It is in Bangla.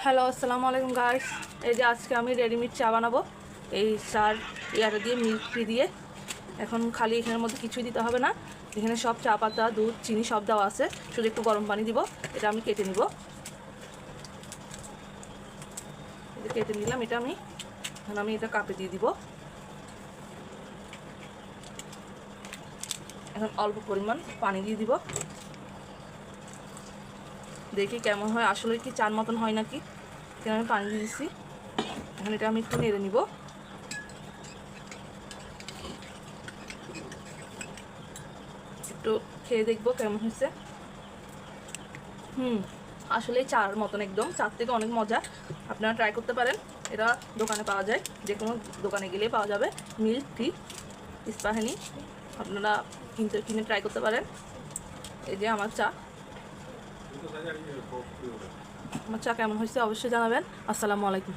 হ্যালো, আসসালামু আলাইকুম গাইস। এই যে আজকে আমি রেডিমেড চা বানাবো এই চার ইয়াটা দিয়ে, মিল্ক ফ্রি দিয়ে। এখন খালি এখানের মধ্যে কিছুই দিতে হবে না, এখানে সব চা পাতা, দুধ, চিনি সব দেওয়া আছে, শুধু একটু গরম পানি দিব। এটা আমি কেটে নিব, এটা কেটে নিলাম। এখন আমি এটা কাপে দিয়ে দিব। এখন অল্প পরিমাণ পানি দিয়ে দিব, দেখি কেমন হয়, আসলে কি চার মতন হয় নাকি। কেন আমি পানি দিয়ে দিচ্ছি। এখন এটা আমি একটু নেড়ে নিব। একটু খেয়ে দেখবো কেমন হয়েছে। আসলে চার মতন, একদম চার থেকে অনেক মজা। আপনারা ট্রাই করতে পারেন, এটা দোকানে পাওয়া যায়, যে কোনো দোকানে গেলেই পাওয়া যাবে। মিল্ক টি ইস্পাহানি, আপনারা কিনে ট্রাই করতে পারেন। এই যে আমার চা কেমন হয়েছে অবশ্যই জানাবেন। আসসালামু আলাইকুম।